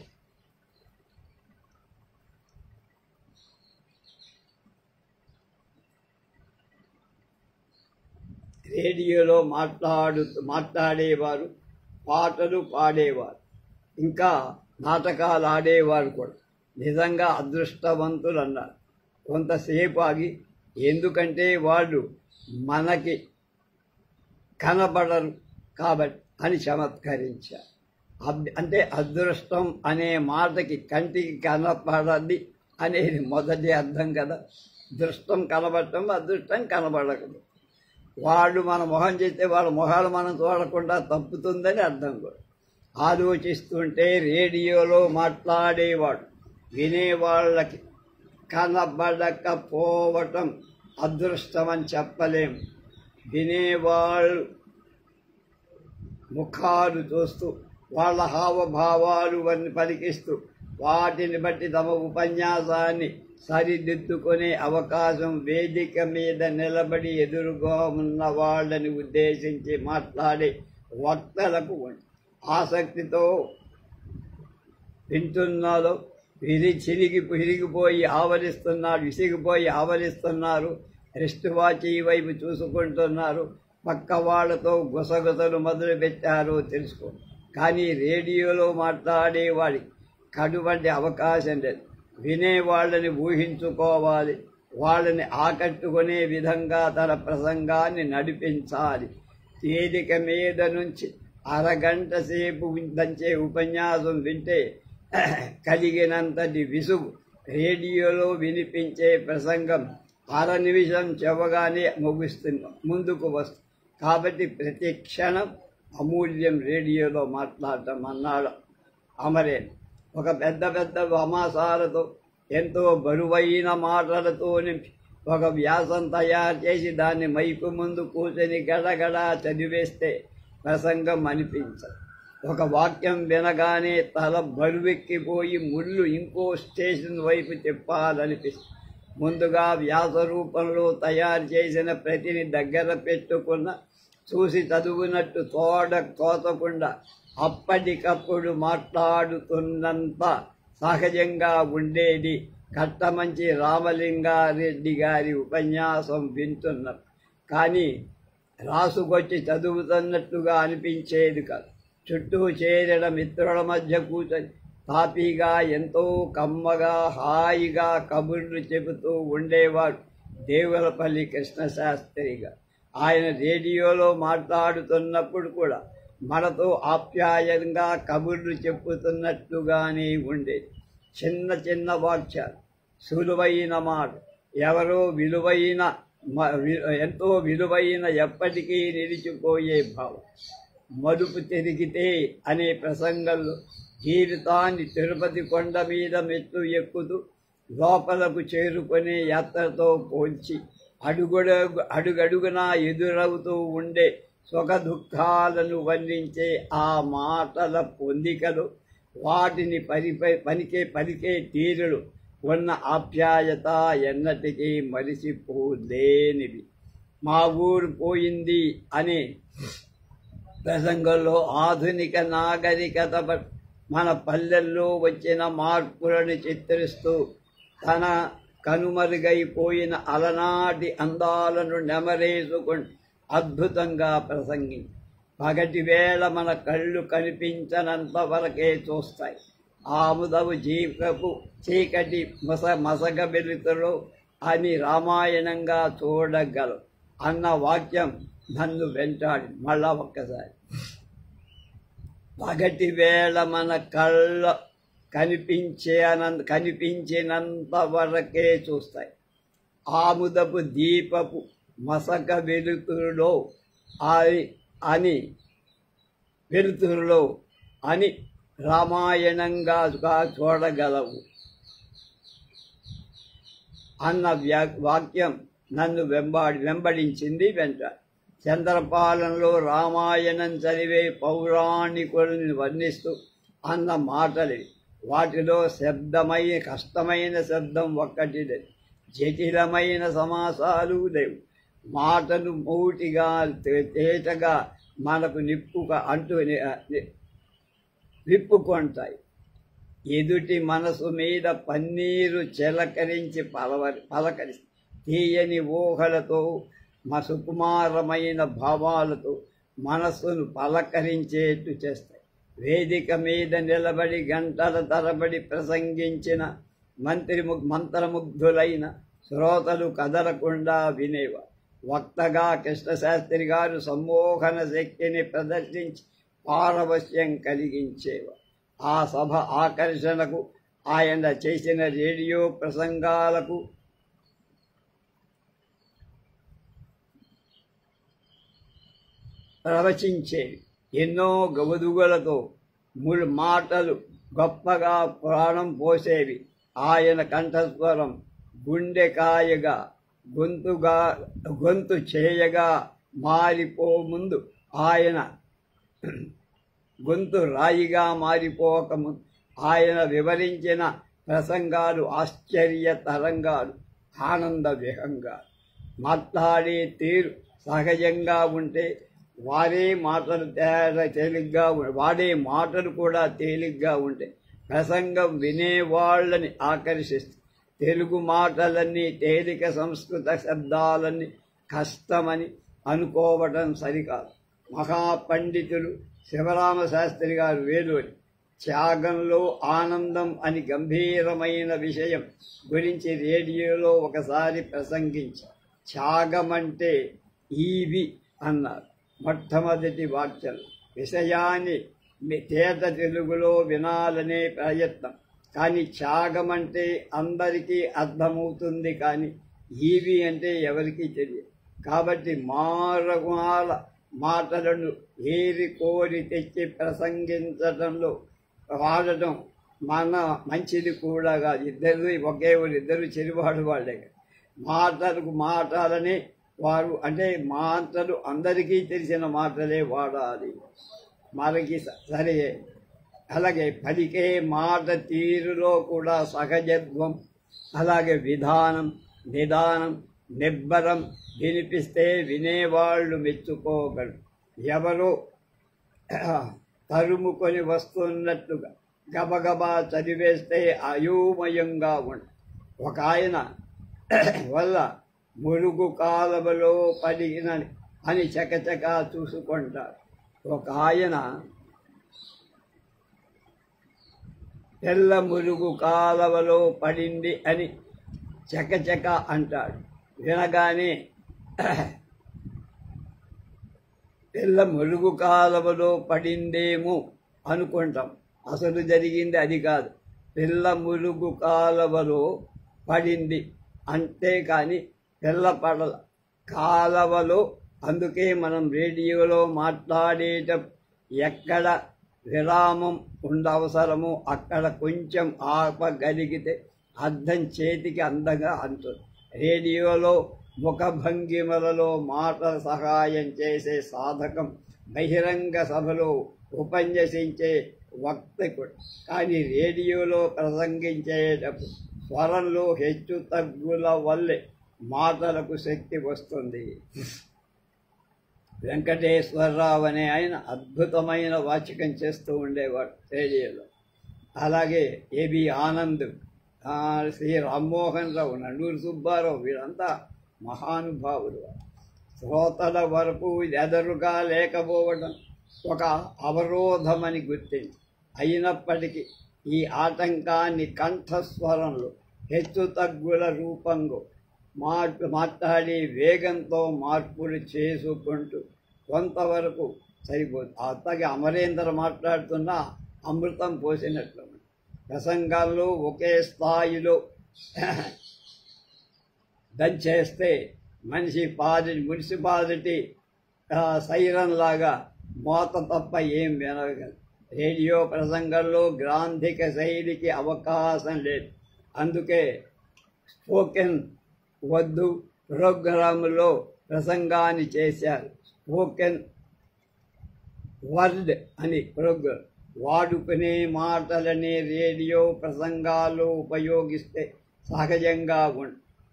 రేడియోలో మాట్లాడేవారు, పాటలు పాడేవారు, ఇంకా నాటకాలు ఆడేవారు కూడా. నిజంగా అదృష్టవంతులు అన్నారు. కొంతసేపు ఆగి, ఎందుకంటే వాళ్ళు మనకి కనబడరు కాబట్టి అని చమత్కరించారు. అంటే అదృష్టం అనే మాటకి కంటికి కనపడది అనేది మొదటి అర్థం కదా. దృష్టం కనబడటం, అదృష్టం కనబడకదు. వాళ్ళు మన మొహం చేస్తే వాళ్ళ మొహాలు మనం చూడకుండా తప్పుతుందని అర్థం కూడా. ఆలోచిస్తుంటే రేడియోలో మాట్లాడేవాడు వినేవాళ్ళకి కనబడకపోవటం అదృష్టమని చెప్పలేం. వినేవాళ్ళు ముఖాలు చూస్తూ, వాళ్ళ హావభావాలు పలికిస్తూ, వాటిని బట్టి తమ ఉపన్యాసాన్ని సరిదిద్దుకునే అవకాశం వేదిక మీద నిలబడి ఎదురుగా ఉన్న వాళ్ళని ఉద్దేశించి మాట్లాడే వక్తలకు ఆసక్తితో వింటున్నారో విసిగిపోయి ఆవలిస్తున్నారు. రెస్ట్ వాచి వైపు చూసుకుంటున్నారు. పక్క వాళ్ళతో గుసగుసలు మొదలుపెట్టారో తెలుసుకో. కానీ రేడియోలో మాట్లాడేవాడికి అటువంటి అవకాశం లేదు. వినేవాళ్ళని ఊహించుకోవాలి. వాళ్ళని ఆకట్టుకునే విధంగా తన ప్రసంగాన్ని నడిపించాలి. వేదిక మీద నుంచి అరగంట సేపు దంచే ఉపన్యాసం వింటే కలిగినంతటి విసుగు రేడియోలో వినిపించే ప్రసంగం అర నిమిషం చెవగానే ముందుకు వస్తుంది. కాబట్టి ప్రతి క్షణం అమూల్యం రేడియోలో మాట్లాడటం అన్నాడు అమరేన్. ఒక పెద్ద సమాసాలతో, ఎంతో బరువైన మాటలతో నింపి ఒక వ్యాసం తయారు చేసి దాన్ని మైకు ముందు కూర్చొని గడగడా చదివేస్తే ప్రసంగం అనిపించదు. ఒక వాక్యం వినగానే తల బరువెక్కిపోయి ముళ్ళు ఇంకో స్టేషన్ వైపు చెప్పాలనిపిస్తుంది. ముందుగా వ్యాస రూపంలో తయారు చేసిన ప్రతిని దగ్గర పెట్టుకున్న, చూసి చదువునట్టు తోచకుండా అప్పటికప్పుడు మాట్లాడుతున్నంత సహజంగా ఉండేది కట్టమంచి రామలింగారెడ్డి గారి ఉపన్యాసం వింటున్నారు. కానీ రాసుకొచ్చి చదువుతున్నట్టుగా అనిపించేది కాదు. చుట్టూ చేరిన మిత్రుల మధ్య కూర్చొని తాపీగా, ఎంతో కమ్మగా, హాయిగా కబుర్లు చెబుతూ ఉండేవాడు దేవులపల్లి కృష్ణశాస్త్రిగా. ఆయన రేడియోలో మాట్లాడుతున్నప్పుడు కూడా మనతో ఆప్యాయంగా కబుర్లు చెప్పుతున్నట్టుగానే ఉండేది. చిన్న చిన్న వాక్యాలు, సులువైన మాట, ఎవరో ఎంతో విలువైన, ఎప్పటికీ నిలిచిపోయే భావం. మదుపు తిరిగితే అనే ప్రసంగంలో జీవితాన్ని తిరుపతి కొండ మీద మెట్లు ఎక్కుతూ లోపలకు చేరుకునే యాత్రతో పోల్చి అడుగడుగునా ఎదురవుతూ ఉండే సుఖ దుఃఖాలను వర్ణించే ఆ మాటల పొందికలు, వాటిని పలికే తీరులు ఉన్న ఆప్యాయత ఎన్నటికీ మరిసిపోలేనివి. మా ఊరు పోయింది అనే ప్రసంగంలో ఆధునిక నాగరికత మన పల్లెల్లో వచ్చిన మార్పులను చిత్రిస్తూ తన కనుమరుగైపోయిన అలనాటి అందాలను నెమరేసుకుంటూ అద్భుతంగా ప్రసంగించి, పగటి వేళ మన కళ్ళు కనిపించనంత వరకే చూస్తాయి. ఆముదవు జీవపు చీకటి మసగ వెలుతులో అని రామాయణంగా చూడగలవు అన్న వాక్యం నన్ను వెంటాడి. మళ్ళా ఒక్కసారి, పగటి వేళ మన కళ్ళ కనిపించినంత వరకే చూస్తాయి. ఆముదపు దీపపు మసక వెలుతురులో అని రామాయణంగా చూడగలవు అన్న వాక్యం నన్ను వెంబడించింది వెంట. చంద్రపాలనలో రామాయణం చదివే పౌరాణికులను వర్ణిస్తూ అన్న మాటలు. వాటిలో కష్టమైన శబ్దం ఒక్కటి లేదు, జటిలమైన సమాసాలు లేవు. మాటలు మూటిగా తేటగా మనకు విప్పుకొంటాయి. ఎదుటి మనసు మీద పన్నీరు చిలకరించి పలకరి తీయని ఊహలతో సుకుమారమైన భావాలతో మనస్సును పలకరించేట్టు చేస్తాయి. వేదిక మీద నిలబడి గంటల తరబడి ప్రసంగించిన మంత్రముగ్ధులైన శ్రోతలు కదలకుండా వినేవారు. వక్తగా కృష్ణశాస్త్రి గారు సమ్మోహన శక్తిని ప్రదర్శించి పారవశ్యం కలిగించేవారు. ఆ సభ ఆకర్షణకు ఆయన చేసిన రేడియో ప్రసంగాలకు ప్రవచించేవి. ఎన్నో గవదుగులతో మాటలు గొప్పగా ప్రాణం పోసేవి. ఆయన కంఠస్వరం గుండెకాయగా గొంతు చేయగా మారిపోముందు, ఆయన గొంతు రాయిగా మారిపోకముందు ఆయన వివరించిన ప్రసంగాలు ఆశ్చర్య తరంగాలు, ఆనంద విహంగాలు. మాట్లాడే తీరు సహజంగా ఉంటే వాడే మాటలు కూడా తేలిగ్గా ఉంటాయి. ప్రసంగం వినేవాళ్ళని ఆకర్షిస్తుంది. తెలుగు మాటలన్నీ తేలిక, సంస్కృత శబ్దాలన్నీ కష్టమని అనుకోవటం సరికాదు. మహాపండితులు శివరామశాస్త్రి గారు వేలూరి త్యాగంలో ఆనందం అని గంభీరమైన విషయం గురించి రేడియోలో ఒకసారి ప్రసంగించి, త్యాగమంటే ఈవి అన్నారు. మొట్టమొదటి వాక్యం విషయాన్ని తేట తెలుగులో వినాలనే ప్రయత్నం. కానీ త్యాగమంటే అందరికీ అర్థమవుతుంది, కానీ ఈవి అంటే ఎవరికీ తెలియదు. కాబట్టి మారమాల మాటలను ఏరి కోరి తెచ్చి ప్రసంగించడంలో వాడటం మన మంచిది కూడా కాదు. ఇద్దరు చెరివాడు వాళ్ళే. మాటలని వారు అంటే మాటలు అందరికీ తెలిసిన మాటలే వాడాలి. మనకి సరే. అలాగే పలికే మాట తీరులో కూడా సహజత్వం, అలాగే విధానం, నిదానం, నిబ్బరం వినిపిస్తే వినేవాళ్ళు మెచ్చుకోగలరు. ఎవరో తరుముకొని వస్తున్నట్టుగా గబగబా చదివేస్తే అయోమయంగా ఉంటుంది. ఒక ఆయన వల్ల మురుగు కాలువలో పడిన అని చకచకా చూసుకుంటారు. ఒక ఆయన తెల్ల మురుగు కాలువలో పడింది అని చకచక అంటాడు. వినగానే తెల్ల మురుగు కాలువలో పడిందేమో అనుకుంటాం. అసలు జరిగింది అది కాదు. తెల్ల మురుగు కాలువలో పడింది, అంతేకాని తెల్ల పడల కాలువలో. అందుకే మనం రేడియోలో మాట్లాడేటప్పుడు ఎక్కడ విరామం ఉండవసరమో అక్కడ కొంచెం ఆపగలిగితే అర్థం చేతికి అందంగా అందుతుంది. రేడియోలో ముఖభంగిమలలో మాటల సహాయం చేసే సాధకం బహిరంగ సభలో ఉపన్యసించే వక్తకుడు. కానీ రేడియోలో ప్రసంగించేటప్పుడు స్వరంలో హెచ్చు తగ్గుల వల్లే మాటలకు శక్తి వస్తుంది. వెంకటేశ్వరరావు అనే ఆయన అద్భుతమైన వాచకం చేస్తూ ఉండేవాడు రేడియోలో. అలాగే ఏబి ఆనంద్, శ్రీ రామ్మోహన్ రావు, నండూరు సుబ్బారావు, వీరంతా మహానుభావులు. శ్రోతల వరకు ఎదరుగా లేకపోవడం ఒక అవరోధమని గుర్తించి, అయినప్పటికీ ఈ ఆటంకాన్ని కంఠస్వరంలో హెచ్చు తగ్గుల రూపంలో మాట్లాడి వేగంతో మార్పులు చేసుకుంటూ కొంతవరకు సరిపోతుంది. అత్తకి అమరేంద్ర మాట్లాడుతున్నా అమృతం పోసినట్లు ప్రసంగాల్లో ఒకే స్థాయిలో దంచేస్తే మున్సిపాలిటీ సైరన్ లాగా మోత తప్ప ఏం వినగలదు. రేడియో ప్రసంగంలో గ్రాంధిక శైలికి అవకాశం లేదు. అందుకే స్పోకెన్ వద్దు ప్రోగ్రాములో ప్రసంగాన్ని చేశారు. స్పోకెన్ వర్డ్ అని ప్రోగ్రాం. వాడుకునే మాటలని రేడియో ప్రసంగాలు ఉపయోగిస్తే సహజంగా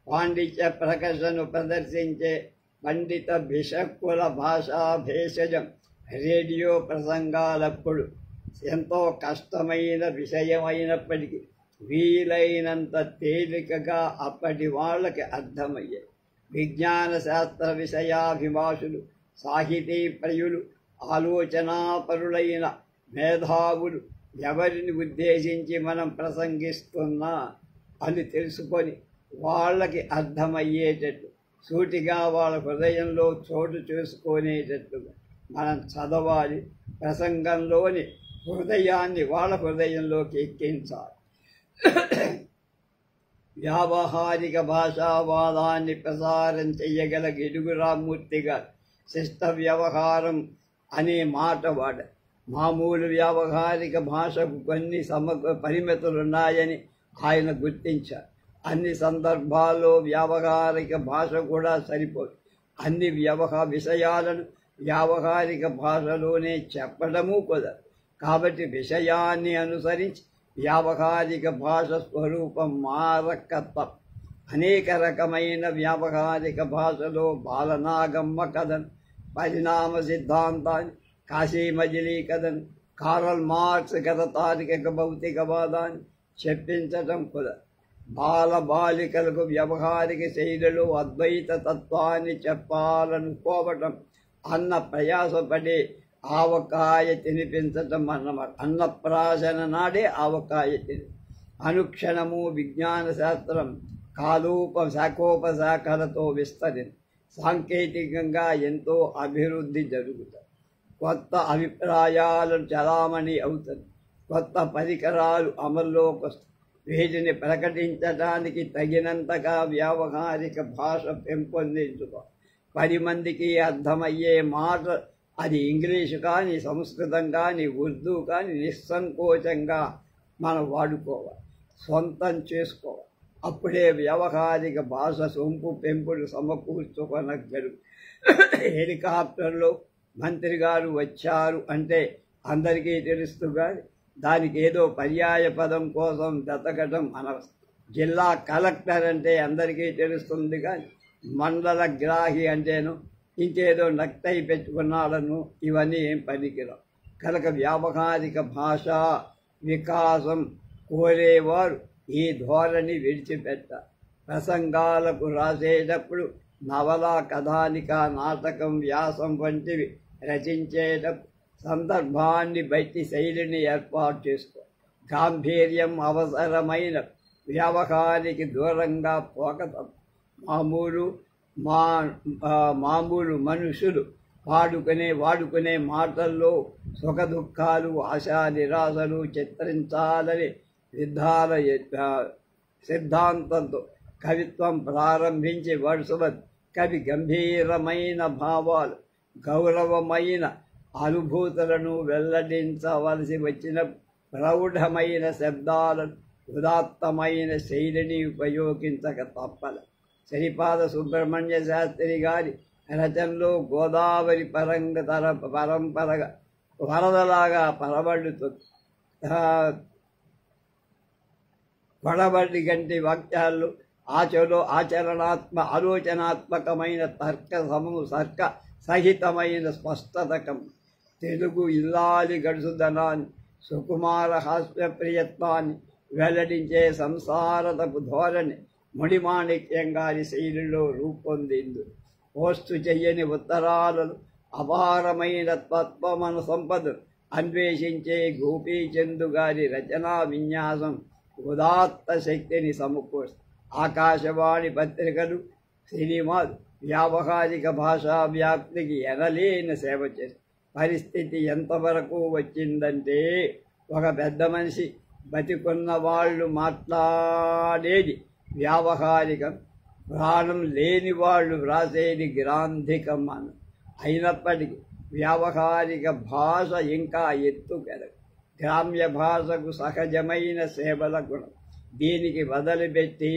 పాండిత్య ప్రకటనను ప్రదర్శించే పండిత భిషక్కుల భాషా భేషజం రేడియో ప్రసంగాలప్పుడు ఎంతో కష్టమైన విషయమైనప్పటికీ వీలైనంత తేలికగా అప్పటి వాళ్ళకి అర్థమయ్యాయి. విజ్ఞాన శాస్త్ర విషయాభిభాషులు, సాహితీ ప్రియులు, ఆలోచనాపరులైన మేధావులు ఎవరిని ఉద్దేశించి మనం ప్రసంగిస్తున్నా అని తెలుసుకొని వాళ్ళకి అర్థమయ్యేటట్టు సూటిగా వాళ్ళ హృదయంలో చోటు చేసుకునేటట్టుగా మనం చదవాలి. ప్రసంగంలోని హృదయాన్ని వాళ్ళ హృదయంలోకి ఎక్కించాలి. వ్యావహారిక భాషావాదాన్ని ప్రసారం చెయ్యగల గిడుగు రామ్మూర్తి గారు శిష్ట వ్యవహారం అనే మాట వాడారు. మామూలు వ్యావహారిక భాషకు కొన్ని పరిమితులున్నాయని ఆయన గుర్తించారు. అన్ని సందర్భాల్లో వ్యావహారిక భాష కూడా సరిపోదు. అన్ని విషయాలను వ్యావహారిక భాషలోనే చెప్పడము కుదరదు. కాబట్టి విషయాన్ని అనుసరించి వ్యావహారిక భాష స్వరూపం మారక తప్ప. అనేక రకమైన వ్యావహారిక భాషలో బాలనాగమ్మ కథను, పరిణామ సిద్ధాంతాన్ని, కాశీ మజిలీ కథను, కారల్ మార్క్స్ కథ తార్కిక భౌతికవాదాన్ని చెప్పించటం కుదరదు. బాలికలకు వ్యవహారిక శైలిలో అద్వైత తత్వాన్ని చెప్పాలనుకోవటం అన్న ప్రయాసపడే ఆవకాయ తినిపించటం అన్నమాట. అన్నప్రాసన నాడే ఆవకాయ తిని అనుక్షణము విజ్ఞాన శాస్త్రం శాఖోపశాఖలతో విస్తరింది. సాంకేతికంగా ఎంతో అభివృద్ధి జరుగుతుంది. కొత్త అభిప్రాయాలను చలామణి అవుతుంది. కొత్త పరికరాలు అమల్లోకి వస్తాయి. వీటిని ప్రకటించడానికి తగినంతగా వ్యావహారిక భాష పెంపొందించుకో. 10 మందికి అర్థమయ్యే మాట అది ఇంగ్లీషు కానీ, సంస్కృతం కానీ, ఉర్దూ కానీ నిస్సంకోచంగా మనం వాడుకోవాలి, సొంతం చేసుకోవాలి. అప్పుడే వ్యావహారిక భాష సొంపు పెంపుడు సమకూర్చుకొనగలరు. హెలికాప్టర్లో మంత్రి గారు వచ్చారు అంటే అందరికీ తెలుస్తూ కానీ దానికి ఏదో పర్యాయ పదం కోసం వెతకటం అనవసరం. జిల్లా కలెక్టర్ అంటే అందరికీ తెలుస్తుంది కానీ మండల గ్రాహి అంటేను ఇంకేదో నక్తై పెట్టుకున్నాడను ఇవన్నీ ఏం పనికిరావు. కనుక వ్యావహారిక భాషా వికాసం కోరేవారు ఈ ధోరణి విడిచిపెట్టారు. ప్రసంగాలకు రాసేటప్పుడు నవల, కథానిక, నాటకం, వ్యాసం వంటివి రచించేటప్పుడు సందర్భాన్ని బట్టి శైలిని ఏర్పాటు చేసుకో. గాంభీర్యం అవసరమైన వ్యవహారికి దూరంగా పోకతం. మామూలు మనుషులు వాడుకునే మాటల్లో సుఖ దుఃఖాలు, ఆశా నిరాశలు చిత్రించాలని సిద్ధాంతంతో కవిత్వం ప్రారంభించి వరుసవత్ కవి గంభీరమైన భావాలు, గౌరవమైన అనుభూతులను వెల్లడించవలసి వచ్చిన ప్రౌఢమైన శబ్దాలను, ఉదాత్తమైన శైలిని ఉపయోగించక తప్పల. శ్రీపాద సుబ్రహ్మణ్య శాస్త్రి గారి రచనలో గోదావరి పరంపరగా వరదలాగా పడబడి గంటి వాక్యాలు ఆలోచనాత్మకమైన తర్క సహితమైన స్పష్టతకం, తెలుగు ఇల్లాలి గడుసుదనాన్ని, సుకుమార హాస్య ప్రియత్వాన్ని వెల్లడించే సంసారతపు ధోరణి ముడిమాణిక్యం గారి శైలిలో రూపొందింది. పోస్టు చెయ్యని ఉత్తరాలను, అపారమైన తత్వమన సంపదను అన్వేషించే గోపీచందు గారి రచనా విన్యాసం ఉదాత్త శక్తిని సమకూర్చి ఆకాశవాణి పత్రికలు, సినిమాలు వ్యావహారిక భాషా వ్యాప్తికి ఎనలేని సేవ చేసి పరిస్థితి ఎంతవరకు వచ్చిందంటే ఒక పెద్ద మనిషి బతికున్న వాళ్ళు మాట్లాడేది వ్యావహారికం, ప్రాణం లేని వాళ్ళు వ్రాసేది గ్రాంధికం అని. అయినప్పటికీ వ్యావహారిక భాష ఇంకా ఎత్తుకెదగదు. గ్రామ్య భాషకు సహజమైన సేవల గుణం. దీనికి వదిలిపెట్టి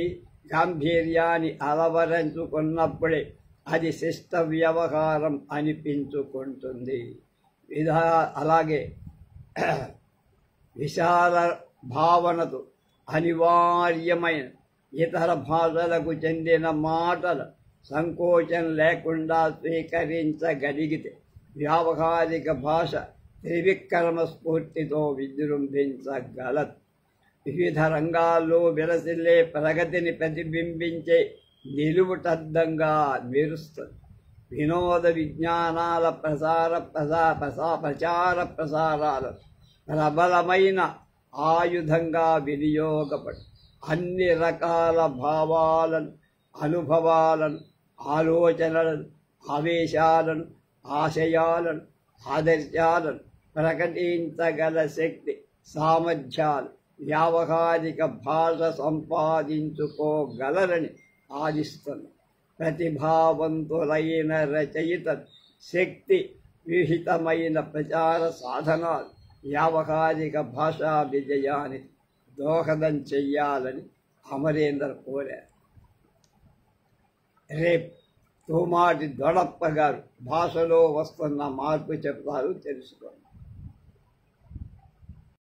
గాంభీర్యాన్ని అలవరించుకున్నప్పుడే అది శిష్ట వ్యవహారం అనిపించుకుంటుంది. అలాగే విశాల భావనతో అనివార్యమైన ఇతర భాషలకు చెందిన మాటలు సంకోచం లేకుండా స్వీకరించగలిగితే వ్యావహారిక భాష త్రివిక్రమ స్ఫూర్తితో విజృంభించగలదు. వివిధ రంగాల్లో విలసిల్లే ప్రగతిని ప్రతిబింబించే నిలువుటద్దంగా మెరుస్తుంది. వినోద విజ్ఞానాల ప్రచార ప్రసారాలు ప్రబలమైన ఆయుధంగా వినియోగపడి అన్ని రకాల భావాలను, అనుభవాలను, ఆలోచనలను, ఆవేశాలను, ఆశయాలను, ఆదర్శాలను ప్రకటించగల శక్తి, సామర్థ్యాలు వ్యావహారిక భాష సంపాదించుకోగలరని ఆదిస్తుంది. ప్రతిభావంతులైన రచయితలు, శక్తి విహితమైన ప్రచార సాధనాలు వ్యావహారిక భాషా విజయానికి దోహదం చెయ్యాలని అమరేందర్ కోరారు. రేపు తోమాటి దొడప్ప గారు భాషలో వస్తున్న మార్పు చెప్తారు, తెలుసుకోండి.